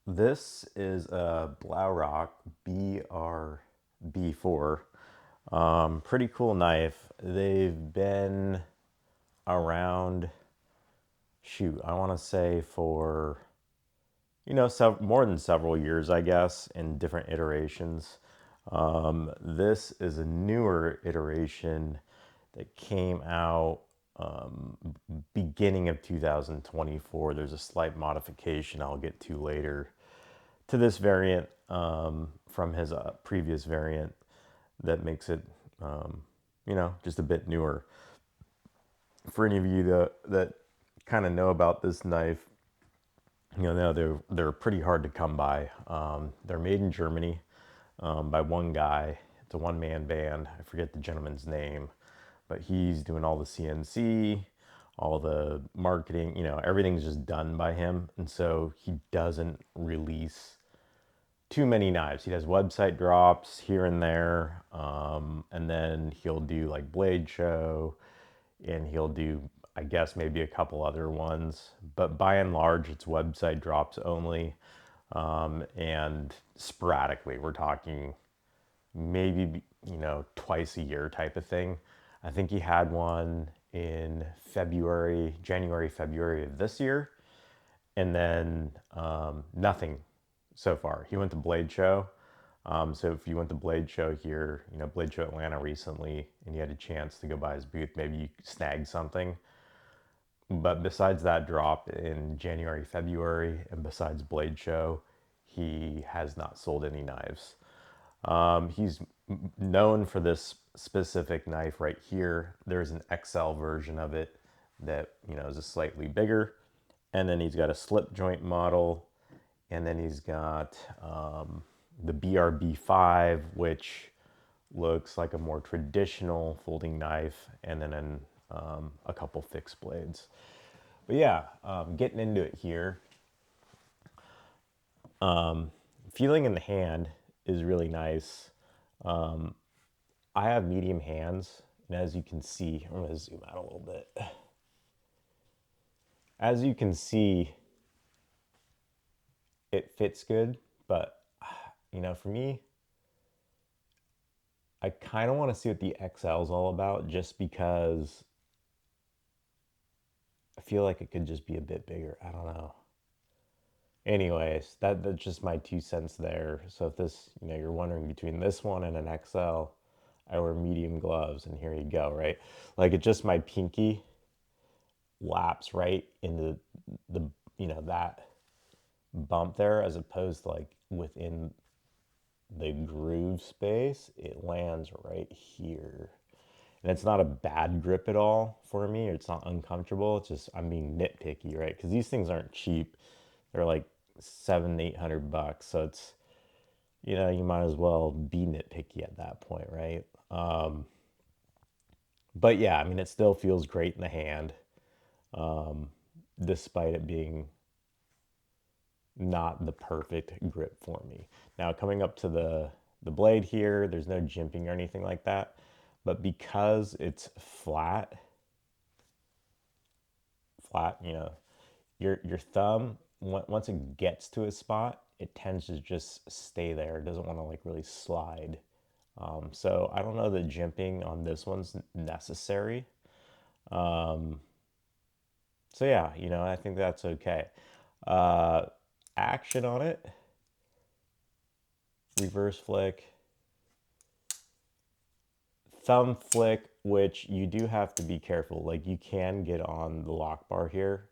This is a Blaurock BRB4. Pretty cool knife. They've been around, shoot, I want to say for, more than several years, I guess, in different iterations. This is a newer iteration that came out beginning of 2024. There's a slight modification I'll get to later to this variant from his previous variant that makes it, just a bit newer. For any of you that kind of know about this knife, they're pretty hard to come by. They're made in Germany by one guy. It's a one-man band. I forget the gentleman's name, but he's doing all the CNC, all the marketing. Everything's just done by him, and so he doesn't release too many knives. He does website drops here and there, and then he'll do like Blade Show, and he'll do, I guess, maybe a couple other ones. But by and large, it's website drops only, and sporadically. We're talking maybe twice a year type of thing. I think he had one in January, February of this year, and then nothing so far. He went to Blade Show. So if you went to Blade Show here, Blade Show Atlanta recently, and you had a chance to go by his booth, maybe you snagged something. But besides that drop in January, February, and besides Blade Show, he has not sold any knives. He's known for this specific knife right here. There's an XL version of it that is a slightly bigger, and then he's got a slip joint model, and then he's got the BRB5, which looks like a more traditional folding knife, and then a couple fixed blades. But yeah, getting into it here. Feeling in the hand is really nice. I have medium hands, and as you can see, I'm going to zoom out a little bit. As you can see, it fits good, but for me, I kind of want to see what the XL is all about, just because I feel like it could just be a bit bigger. I don't know. Anyways, that's just my 2 cents there. So if this, you're wondering between this one and an XL, I wear medium gloves, and here you go, right? Like, it just, my pinky laps right into the that bump there, as opposed to like within the groove space, it lands right here. And it's not a bad grip at all for me. It's not uncomfortable. It's just, I'm being nitpicky, right? Because these things aren't cheap. They're like $700-800. So it's, you might as well be nitpicky at that point, right? But yeah, I mean, it still feels great in the hand, despite it being not the perfect grip for me. Now, coming up to the blade here, there's no jimping or anything like that. But because it's flat, your thumb, once it gets to a spot, it tends to just stay there. It doesn't want to like really slide. So I don't know that jimping on this one's necessary. So yeah, I think that's okay. Action on it, reverse flick, thumb flick, which you do have to be careful. Like, you can get on the lock bar here,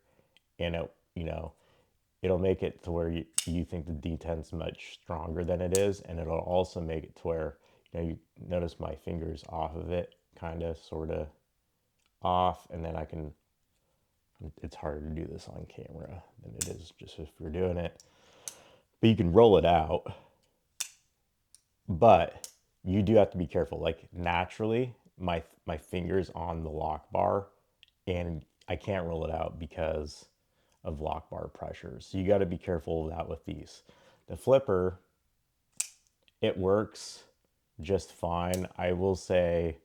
and it'll make it to where you think the detent's much stronger than it is, and it'll also make it to where you notice my fingers off of it, kind of, sort of off, and then it's harder to do this on camera than it is just if you're doing it, but you can roll it out. But you do have to be careful. Like, naturally, my fingers on the lock bar, and I can't roll it out because of lock bar pressure. So you got to be careful of that with these. The flipper, it works just fine. I will say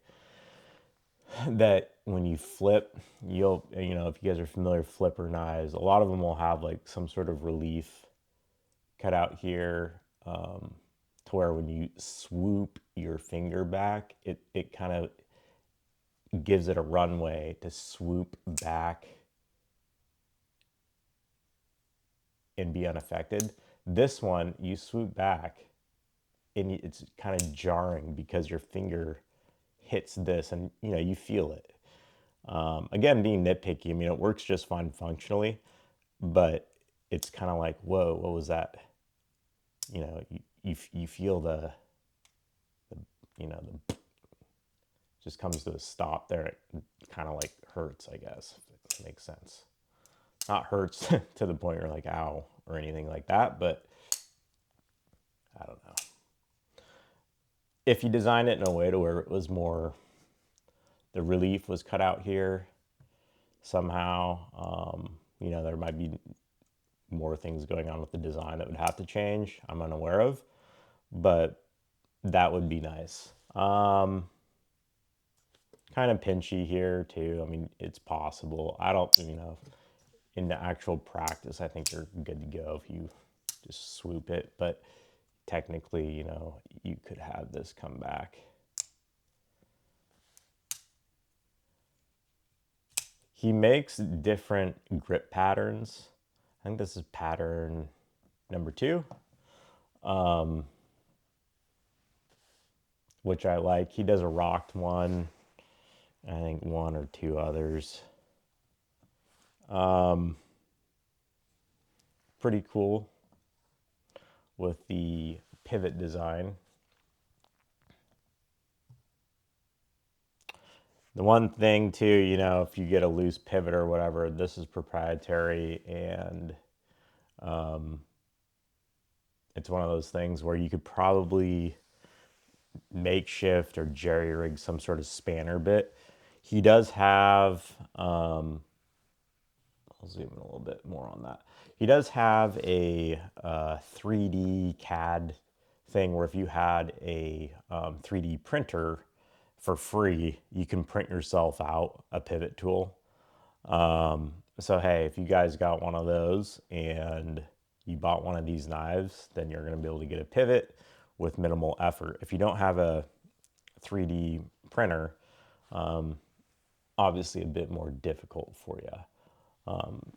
that when you flip, if you guys are familiar with flipper knives, a lot of them will have like some sort of relief cut out here, to where when you swoop your finger back, it kind of gives it a runway to swoop back and be unaffected. This one, you swoop back and it's kind of jarring because your finger hits this and you feel it. Again, being nitpicky, I mean, it works just fine functionally, but it's kind of like, whoa, what was that? You feel the the just comes to a stop there. It kind of like hurts, I guess, if it makes sense. Not hurts to the point where you're like, ow, or anything like that, but I don't know. If you design it in a way to where it was more, the relief was cut out here somehow, there might be more things going on with the design that would have to change. I'm unaware of, but that would be nice. Kind of pinchy here too. I mean, it's possible. I don't, in the actual practice, I think you're good to go if you just swoop it. But technically, you could have this come back. He makes different grip patterns. I think this is pattern number 2, which I like. He does a rocked one. I think 1 or 2 others. Pretty cool with the pivot design. The one thing too, if you get a loose pivot or whatever, this is proprietary, and it's one of those things where you could probably makeshift or jerry rig some sort of spanner bit. He does have, I'll zoom in a little bit more on that. He does have a 3D CAD thing where if you had a 3D printer for free, you can print yourself out a pivot tool. So hey, if you guys got one of those and you bought one of these knives, then you're going to be able to get a pivot with minimal effort. If you don't have a 3D printer, obviously a bit more difficult for you.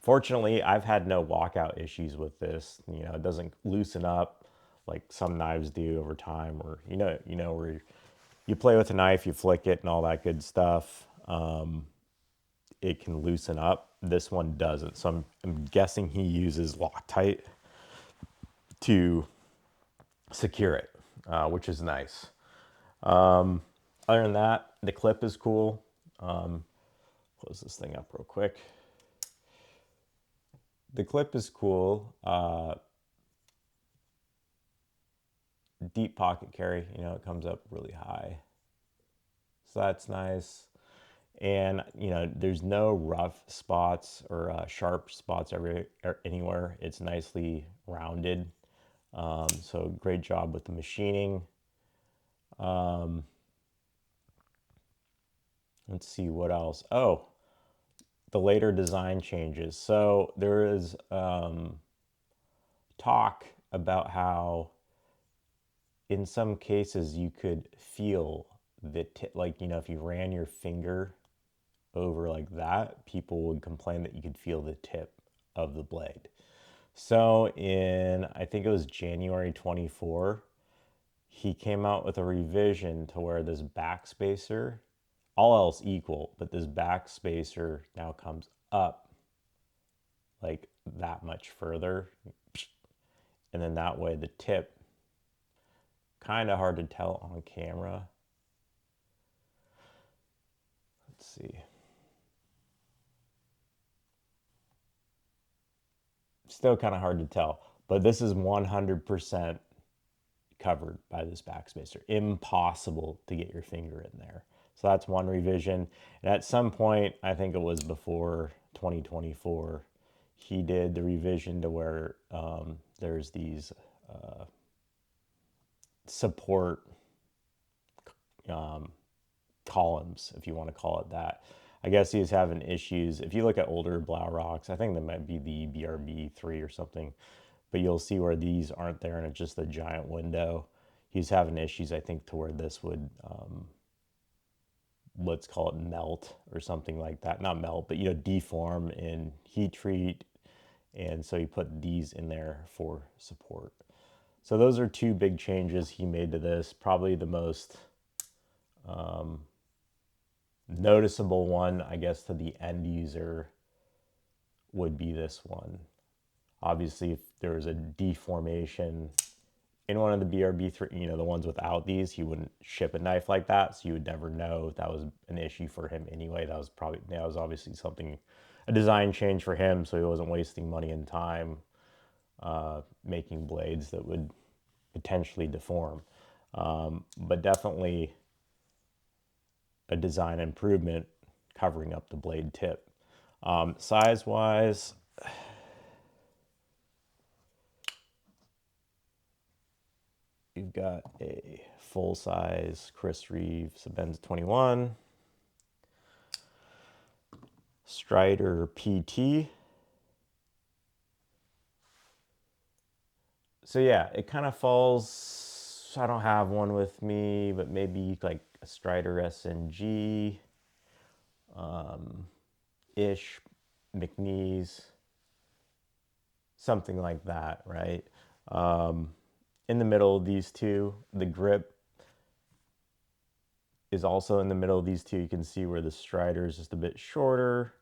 Fortunately, I've had no walkout issues with this. It doesn't loosen up like some knives do over time, or where you play with a knife, you flick it and all that good stuff. It can loosen up. This one doesn't. So I'm guessing he uses Loctite to secure it, which is nice. Other than that, the clip is cool. Close this thing up real quick. The clip is cool. Deep pocket carry, it comes up really high. So that's nice. And, there's no rough spots or sharp spots anywhere. It's nicely rounded. So great job with the machining. Let's see what else. Oh, the later design changes. So there is talk about how in some cases you could feel the tip, like, if you ran your finger over like that, people would complain that you could feel the tip of the blade. So I think it was January 24, he came out with a revision to where this backspacer, all else equal, but this backspacer now comes up like that much further. And then that way the tip, kind of hard to tell on camera. Let's see. Still kind of hard to tell, but this is 100% covered by this backspacer. Impossible to get your finger in there. So that's one revision. And at some point, I think it was before 2024, he did the revision to where there's these support columns, if you want to call it that. I guess he was having issues. If you look at older Blaurocks, I think that might be the BRB4 or something, but you'll see where these aren't there and it's just a giant window. He's having issues, I think, to where this would, let's call it melt or something like that. Not melt, but, deform and heat treat. And so he put these in there for support. So those are two big changes he made to this. Probably the most noticeable one, I guess, to the end user would be this one. Obviously, if there was a deformation in one of the BRB3, the ones without these, he wouldn't ship a knife like that, so you would never know if that was an issue for him anyway. That was obviously something, a design change for him, so he wasn't wasting money and time making blades that would potentially deform. But definitely a design improvement covering up the blade tip. Size-wise, you've got a full-size Chris Reeves Benz 21, Strider PT. So yeah, it kind of falls, I don't have one with me, but maybe like a Strider SNG, ish, McNeese, something like that, right? In the middle of these two, the grip is also in the middle of these two. You can see where the Strider is just a bit shorter.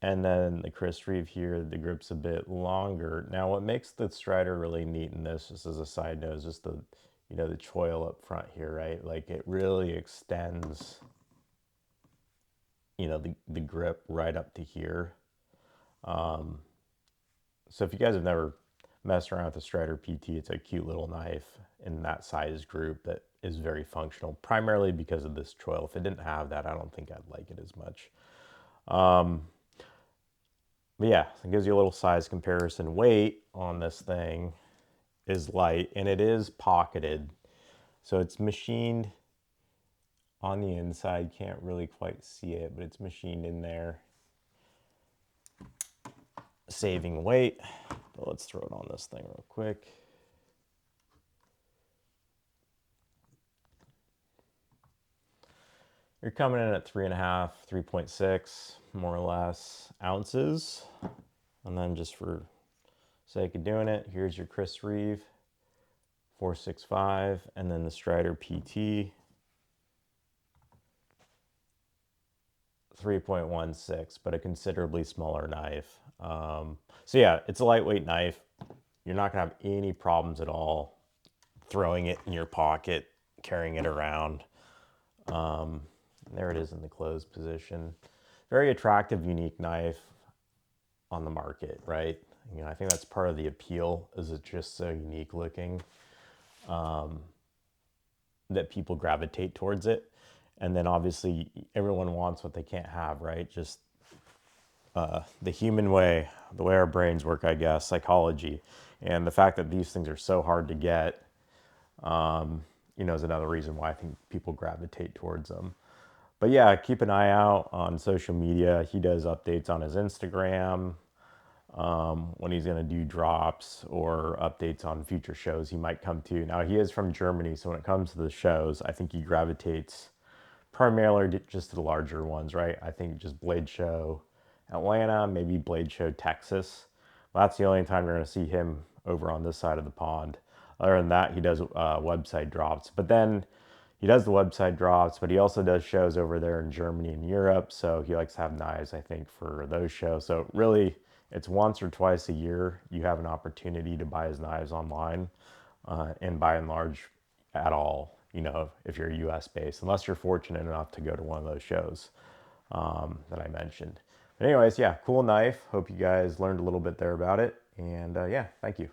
And then the Chris Reeve here, the grip's a bit longer. Now what makes the Strider really neat in this, just as a side note, is just the, the choil up front here, right? Like it really extends, the grip right up to here. So if you guys have never messed around with the Strider PT, it's a cute little knife in that size group that is very functional, primarily because of this choil. If it didn't have that, I don't think I'd like it as much. But yeah, it gives you a little size comparison. Weight on this thing is light, and it is pocketed. So it's machined on the inside. Can't really quite see it, but it's machined in there, saving weight. But let's throw it on this thing real quick. You're coming in at 3.5, 3.6, more or less, ounces. And then just for sake of doing it, here's your Chris Reeve 465, and then the Strider PT 3.16, but a considerably smaller knife. So yeah, it's a lightweight knife. You're not gonna have any problems at all throwing it in your pocket, carrying it around. There it is in the closed position. Very attractive, unique knife on the market, right? I think that's part of the appeal, is it's just so unique looking that people gravitate towards it. And then obviously everyone wants what they can't have, right? Just the human way, the way our brains work, I guess, psychology. And the fact that these things are so hard to get, is another reason why I think people gravitate towards them. But yeah, keep an eye out on social media. He does updates on his Instagram when he's going to do drops, or updates on future shows he might come to. Now, he is from Germany, so when it comes to the shows, I think he gravitates primarily just to the larger ones, right? I think just Blade Show Atlanta, maybe Blade Show Texas. Well, that's the only time you're going to see him over on this side of the pond. Other than that, he does website drops. But then he does the website drops, but he also does shows over there in Germany and Europe. So he likes to have knives, I think, for those shows. So really, it's once or twice a year you have an opportunity to buy his knives online, and by and large at all, if you're US based, unless you're fortunate enough to go to one of those shows that I mentioned. But anyways, yeah, cool knife. Hope you guys learned a little bit there about it. And yeah, thank you.